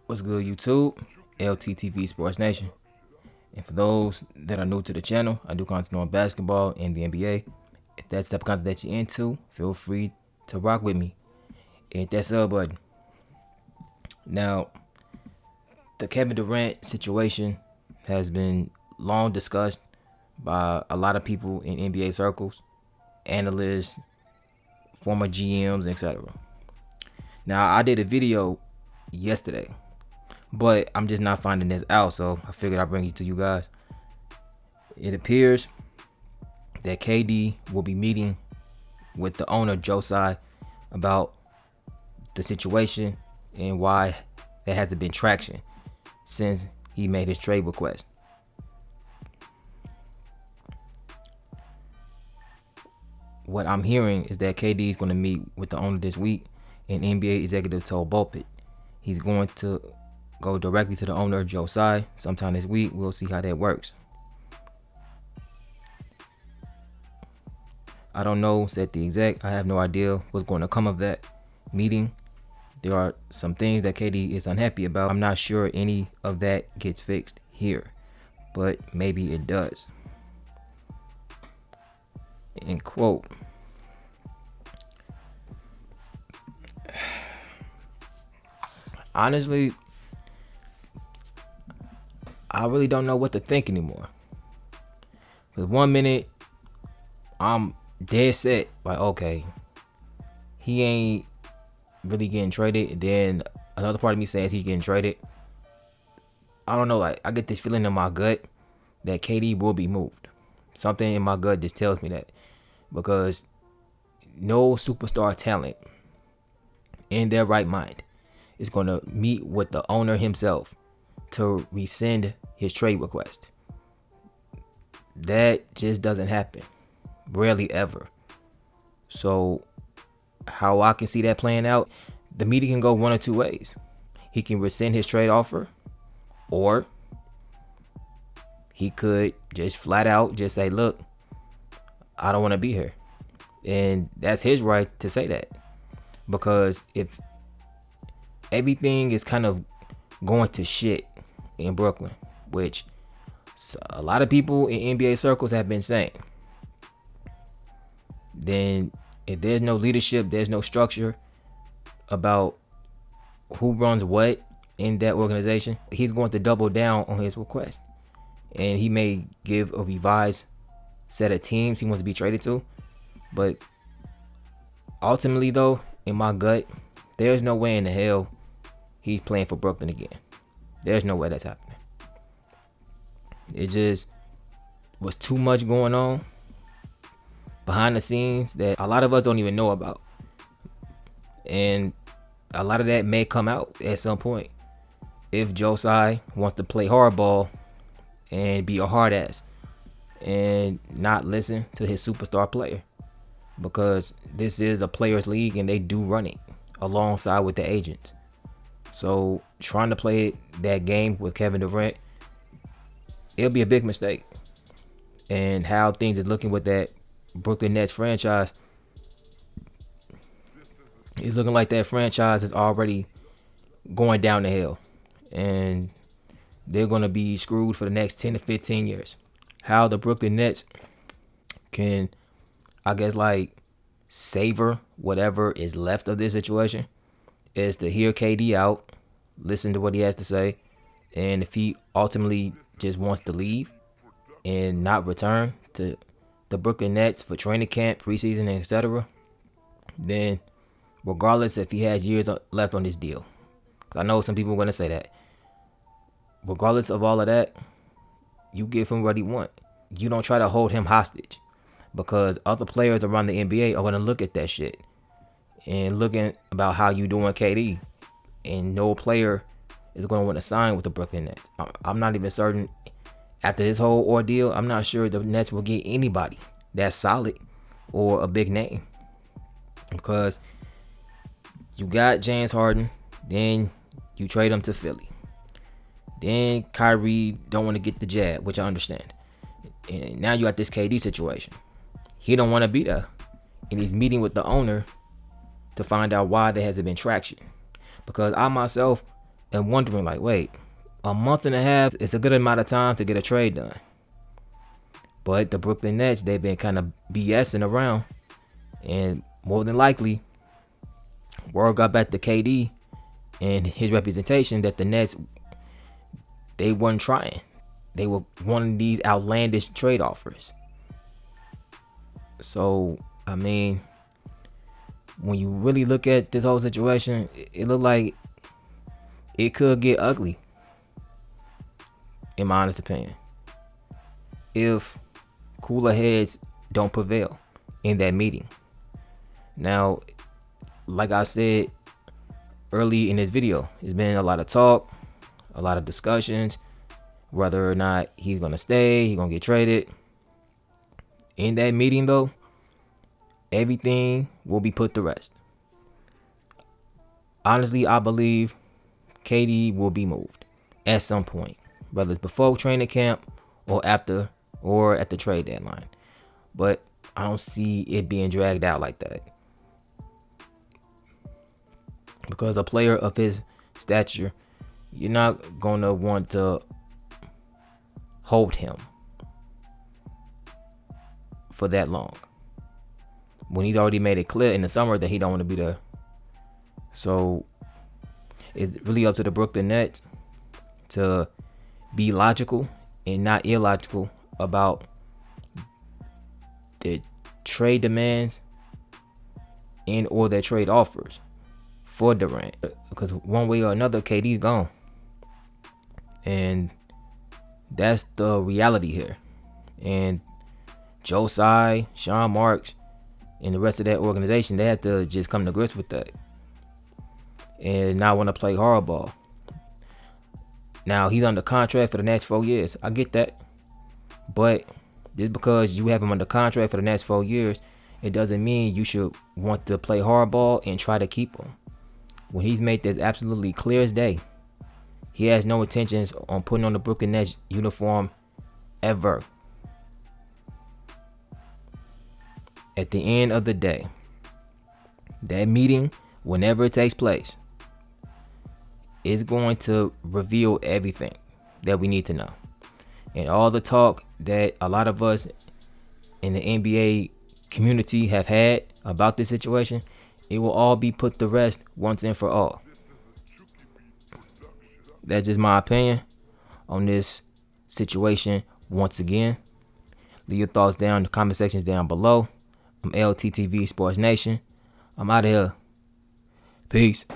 What's good, YouTube? LTtvSportsNation. And for those that are new to the channel, I do content on basketball and the NBA. If that's the type of content that you're into, feel free to rock with me. Hit that sub button. Now, the Kevin Durant situation has been long discussed by a lot of people in NBA circles, analysts, former GMs, etc. Now, I did a video yesterday, but I'm just not finding this out, so I figured I'd bring it to you guys. It appears that KD will be meeting with the owner, Joe Tsai, about the situation and why there hasn't been traction since he made his trade request. What I'm hearing is that KD is going to meet with the owner this week, and NBA executive told Bulpit he's going to go directly to the owner, Joe Tsai, sometime this week. We'll see how that works. I don't know, said the exec. I have no idea what's going to come of that meeting. There are some things that KD is unhappy about. I'm not sure any of that gets fixed here, but maybe it does. End quote. Honestly, I really don't know what to think anymore. Because 1 minute, I'm dead set, like, okay, he ain't really getting traded. And then another part of me says he's getting traded. I don't know, like, I get this feeling in my gut that KD will be moved. Something in my gut just tells me that. Because no superstar talent in their right mind is going to meet with the owner himself to rescind his trade request. That just doesn't happen. Rarely ever. So how I can see that playing out, the meeting can go one or two ways. He can rescind his trade offer, or he could just flat out just say, look, I don't want to be here. And that's his right to say that. Because if everything is kind of going to shit in Brooklyn, which a lot of people in NBA circles have been saying, then if there's no leadership, there's no structure about who runs what in that organization, he's going to double down on his request. And he may give a revised set of teams he wants to be traded to. But ultimately, though, in my gut, there's no way in the hell he's playing for Brooklyn again. There's no way that's happening. It just was too much going on behind the scenes that a lot of us don't even know about. And a lot of that may come out at some point if Joe Tsai wants to play hardball and be a hard ass and not listen to his superstar player. Because this is a players league and they do run it alongside with the agents. So trying to play that game with Kevin Durant, it'll be a big mistake. And how things is looking with that Brooklyn Nets franchise, it's looking like that franchise is already going down the hill. And they're going to be screwed for the next 10 to 15 years. How the Brooklyn Nets can, I guess, like, savor whatever is left of this situation is to hear KD out, listen to what he has to say, and if he ultimately just wants to leave and not return to the Brooklyn Nets for training camp, preseason, etc., then regardless if he has years left on this deal, 'cause I know some people are going to say that, regardless of all of that, you give him what he wants. You don't try to hold him hostage, because other players around the NBA are going to look at that shit and looking about how you doing, KD, and no player is going to want to sign with the Brooklyn Nets. I'm not even certain after this whole ordeal. I'm not sure the Nets will get anybody that's solid or a big name, because you got James Harden, then you trade him to Philly. Then Kyrie don't want to get the jab, which I understand. And now you got this KD situation. He don't want to be there. And he's meeting with the owner to find out why there hasn't been traction. Because I myself and wondering like, wait, a month and a half is a good amount of time to get a trade done. But the Brooklyn Nets, they've been kind of BSing around, and more than likely, word got back to KD and his representation that the Nets, they weren't trying. They were wanting these outlandish trade offers. So, I mean, when you really look at this whole situation, it looked like it could get ugly, in my honest opinion, if cooler heads don't prevail in that meeting. Now, like I said early in this video, there's been a lot of talk, a lot of discussions, whether or not he's going to stay, he's going to get traded. In that meeting, though, everything will be put to rest. Honestly, I believe KD will be moved at some point, whether it's before training camp or after or at the trade deadline. But I don't see it being dragged out like that, because a player of his stature, you're not going to want to hold him for that long when he's already made it clear in the summer that he don't want to be there. So it's really up to the Brooklyn Nets to be logical and not illogical about their trade demands and or their trade offers for Durant, because one way or another, KD's gone, and that's the reality here. And Joe Tsai, Sean Marks, and the rest of that organization, they have to just come to grips with that and not want to play hardball. Now, he's under contract for the next 4 years. I get that. But just because you have him under contract for the next 4 years, it doesn't mean you should want to play hardball and try to keep him, when he's made this absolutely clear as day. He has no intentions on putting on the Brooklyn Nets uniform ever. At the end of the day, that meeting, whenever it takes place, is going to reveal everything that we need to know. And all the talk that a lot of us in the NBA community have had about this situation, it will all be put to rest once and for all. That's just my opinion on this situation once again. Leave your thoughts down in the comment sections down below. I'm LTTV Sports Nation. I'm out of here. Peace.